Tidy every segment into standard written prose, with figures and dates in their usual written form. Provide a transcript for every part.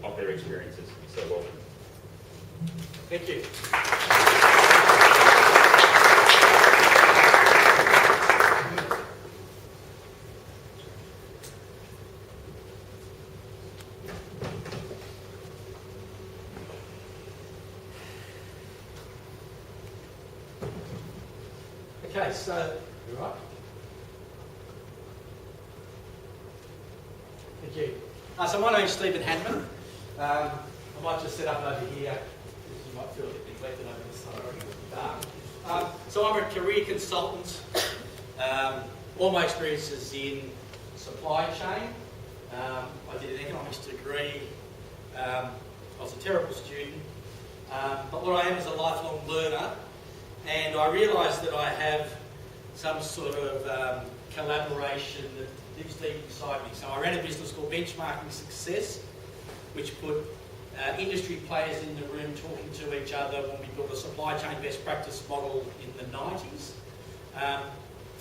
of their experiences. So welcome. Thank you. Okay, so, you all right? Thank you. So my name's Stephen Hadman. I might just set up over here, because you might feel a bit neglected over this side. So I'm a career consultant. All my experiences in supply chain. I did an economics degree. I was a terrible student. But what I am is a lifelong learner. And I realise that I have some sort of collaboration that lives deep inside me. So I ran a business called Benchmarking Success, which put industry players in the room talking to each other when we built a supply chain best practice model in the 90s.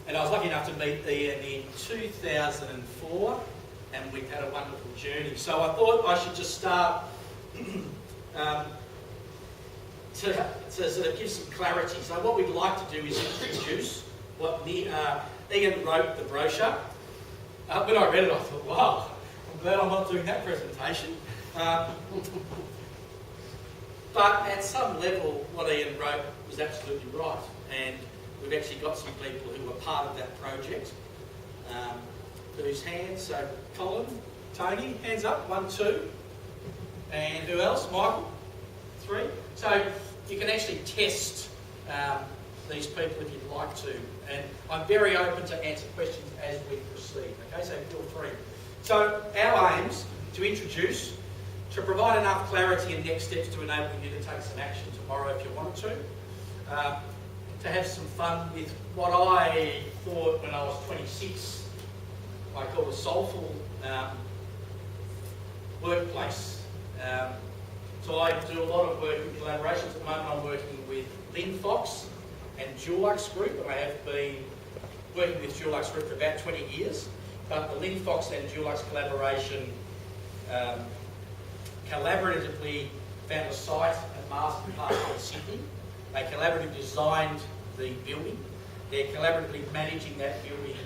And I was lucky enough to meet Ian in 2004, and we've had a wonderful journey. So I thought I should just start to sort of give some clarity. So what we'd like to do is introduce what Ian wrote the brochure. When I read it, I thought, wow, I'm glad I'm not doing that presentation. But at some level, what Ian wrote was absolutely right. And we've actually got some people who were part of that project. Whose hands? So Colin, Tony, hands up, 1, 2. And who else? Michael, 3. So you can actually test these people if you'd like to. And I'm very open to answer questions as we proceed. Okay, so feel free. So our aims to introduce, to provide enough clarity and next steps to enable you to take some action tomorrow if you wanted to have some fun with what I thought when I was 26, I call a soulful workplace. So I do a lot of work in collaborations. At the moment I'm working with Lynn Fox and Dulux Group, and I have been working with Dulux Group for about 20 years. But the Lynn Fox and Dulux collaboration collaboratively found a site at Marsden Park in Sydney. They collaboratively designed the building. They're collaboratively managing that building.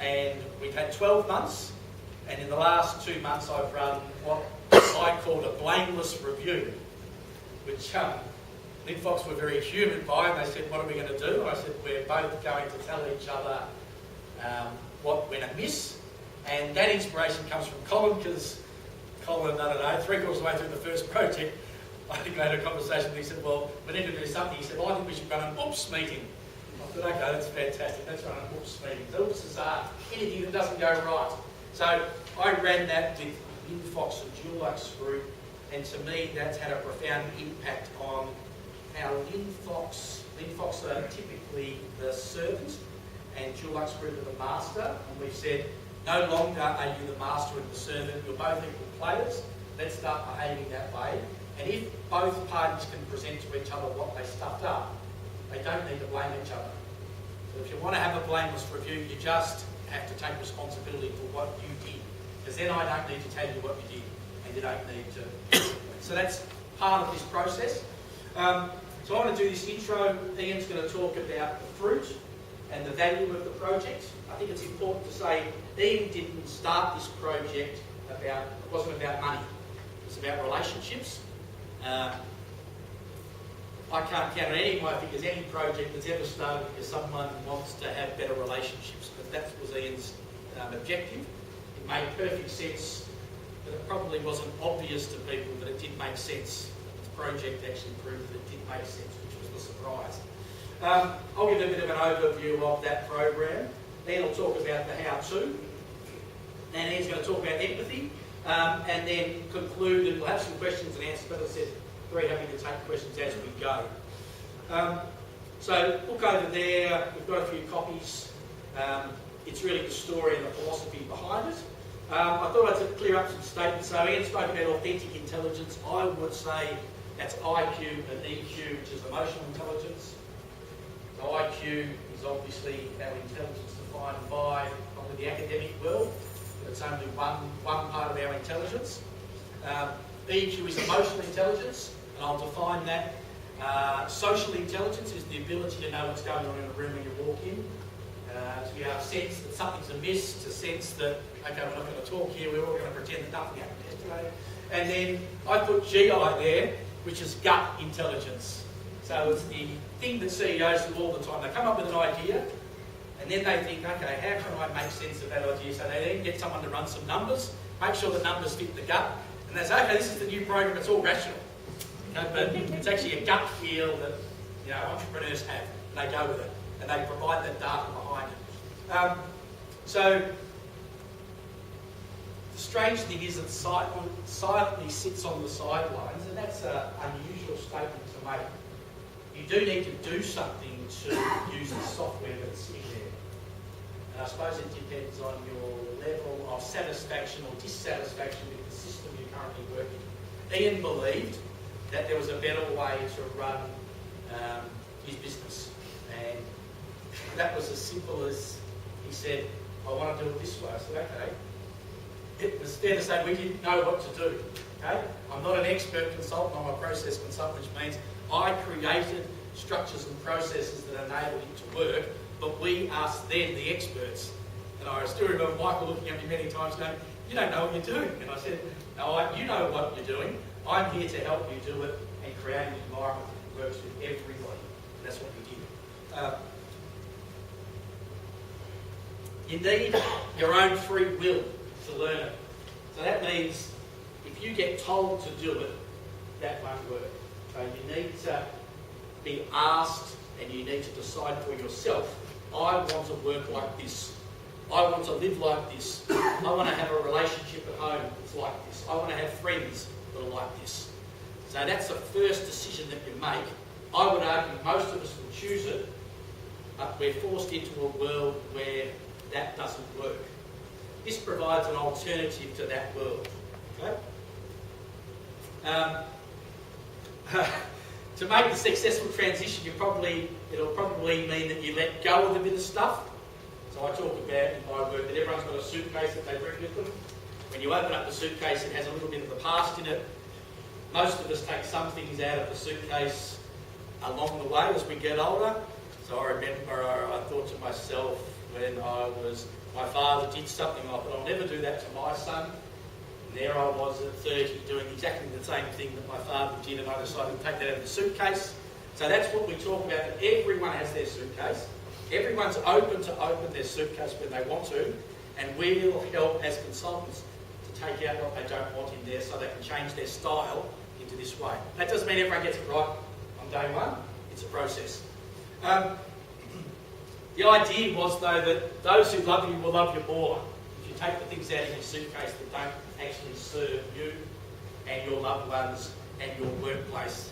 And we've had 12 months, and in the last 2 months I've run what I called a Blameless review, which Lynn Fox were very human by, and they said, what are we going to do? And I said, we're both going to tell each other what went amiss. And that inspiration comes from Colin, because Colin, I don't know, 3/4 of the way through the first project, I think I had a conversation and he said, well, we need to do something. He said, well, I think we should run an oops meeting. I thought, okay, that's fantastic, let's run an oops meeting. The oops is anything that doesn't go right. So I ran that with Lynn Fox and Dulux Group, and to me that's had a profound impact on how Lynn Fox are typically the servant and Dulux Group are the master. And we've said, no longer are you the master and the servant, you're both equal players. Let's start behaving that way. And if both parties can present to each other what they stuffed up, they don't need to blame each other. So if you want to have a blameless review, you just have to take responsibility for what you did. Because then I don't need to tell you what you did, and you don't need to. So that's part of this process. So I want to do this intro. Ian's going to talk about the fruit and the value of the project. I think it's important to say Ian didn't start this project it wasn't about money. It's about relationships. I can't count on any of my figures, any project that's ever started because someone wants to have better relationships. But that was Ian's objective. It made perfect sense, but it probably wasn't obvious to people that it did make sense. The project actually proved that it did make sense, which was the surprise. I'll give a bit of an overview of that program. Then I'll talk about the how-to. And Ian's going to talk about empathy. And then conclude, and we'll have some questions and answers, but as I said, very happy to take questions as we go. So look over there, we've got a few copies. It's really the story and the philosophy behind it. I thought I'd clear up some statements. So Ian spoke about authentic intelligence. I would say that's IQ and EQ, which is emotional intelligence. So IQ is obviously our intelligence defined by probably the academic world. It's only one part of our intelligence. EQ is emotional intelligence, and I'll define that. Social intelligence is the ability to know what's going on in a room when you walk in, to be able to sense that something's amiss, to sense that, okay, we're not going to talk here, we're all going to pretend that nothing happened yesterday. And then I put GI there, which is gut intelligence. So it's the thing that CEOs do all the time. They come up with an idea, and then they think, okay, how can I make sense of that idea? So they then get someone to run some numbers, make sure the numbers fit the gut, and they say, okay, this is the new program, it's all rational. Okay, but it's actually a gut feel that entrepreneurs have, and they go with it, and they provide that data behind it. So the strange thing is that silently sits on the sidelines, and that's an unusual statement to make. You do need to do something to use the software that's in there. And I suppose it depends on your level of satisfaction or dissatisfaction with the system you're currently working. Ian believed that there was a better way to run his business. And that was as simple as he said, I want to do it this way. I said, okay. It was fair to say we didn't know what to do. Okay? I'm not an expert consultant, I'm a process consultant, which means I created structures and processes that enabled it to work, but we asked them, the experts. And I still remember Michael looking at me many times going, you don't know what you're doing. And I said, no, you know what you're doing. I'm here to help you do it and create an environment that works with everybody. And that's what we did. You need your own free will to learn it. So that means if you get told to do it, that won't work. So you need to be asked and you need to decide for yourself, I want to work like this. I want to live like this. I want to have a relationship at home that's like this. I want to have friends that are like this. So that's the first decision that you make. I would argue most of us will choose it, but we're forced into a world where that doesn't work. This provides an alternative to that world. Okay? To make the successful transition, it'll probably mean that you let go of a bit of stuff. So I talk about in my work that everyone's got a suitcase that they bring with them. When you open up the suitcase, it has a little bit of the past in it. Most of us take some things out of the suitcase along the way as we get older. So I remember I thought to myself when my father did something, I thought, I'll never do that to my son. And there I was at 30 doing exactly the same thing that my father did, and I decided to take that out of the suitcase. So that's what we talk about, that everyone has their suitcase. Everyone's open to open their suitcase when they want to, and we'll help as consultants to take out what they don't want in there so they can change their style into this way. That doesn't mean everyone gets it right on day one. It's a process. The idea was, though, that those who love you will love you more. If you take the things out of your suitcase that don't actually serve you and your loved ones and your workplace.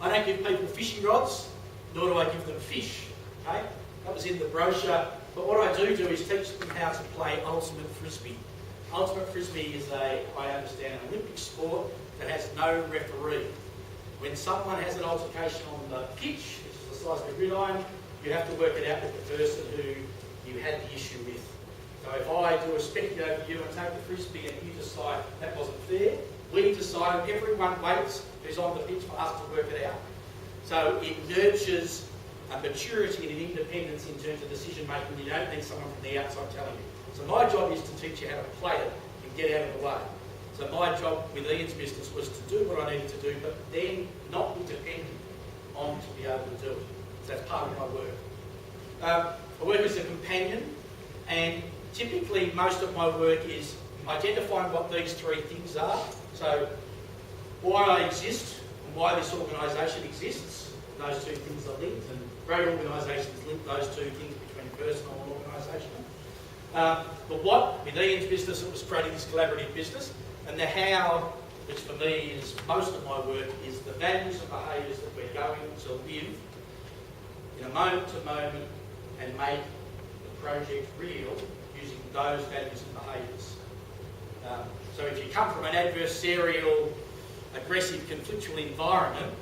I don't give people fishing rods, nor do I give them fish. Okay? That was in the brochure. But what I do is teach them how to play ultimate frisbee. Ultimate frisbee is I understand, an Olympic sport that has no referee. When someone has an altercation on the pitch, which is the size of a gridiron, you have to work it out with the person who you had the issue with. So if I do a speculate over you and take the frisbee and you decide that wasn't fair, we decide everyone waits who's on the pitch for us to work it out. So it nurtures a maturity and an independence in terms of decision making. You don't need someone from the outside telling you. So my job is to teach you how to play it and get out of the way. So my job with Ian's business was to do what I needed to do, but then not be dependent on to be able to do it. So that's part of my work. I work as a companion, and typically most of my work is identifying what these three things are. So why I exist and why this organisation exists. Those two things are linked, and great organisations link those two things between personal and organisational. The what, with Ian's business, it was creating this collaborative business, and the how, which for me is most of my work, is the values and behaviours that we're going to live in a moment to moment and make the project real using those values and behaviours. So if you come from an adversarial, aggressive, conflictual environment,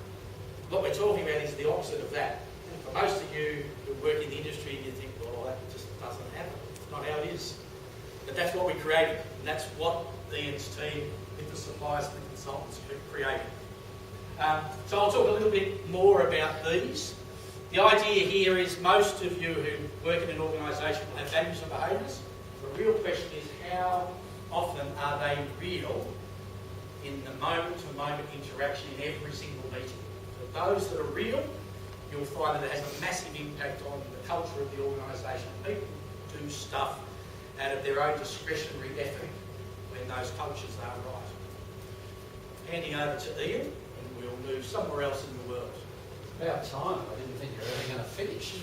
what we're talking about is the opposite of that. And for most of you who work in the industry, you think, well, that just doesn't happen. It's not how it is. But that's what we created, and that's what Ian's team with the suppliers and the consultants created. So I'll talk a little bit more about these. The idea here is most of you who work in an organisation will have values and behaviours. The real question is how often are they real in the moment-to-moment interaction in every single meeting. For those that are real, you'll find that it has a massive impact on the culture of the organisation. People do stuff out of their own discretionary effort when those cultures are right. Handing over to Ian, and we'll move somewhere else in the world. About time. I didn't think you were ever going to finish.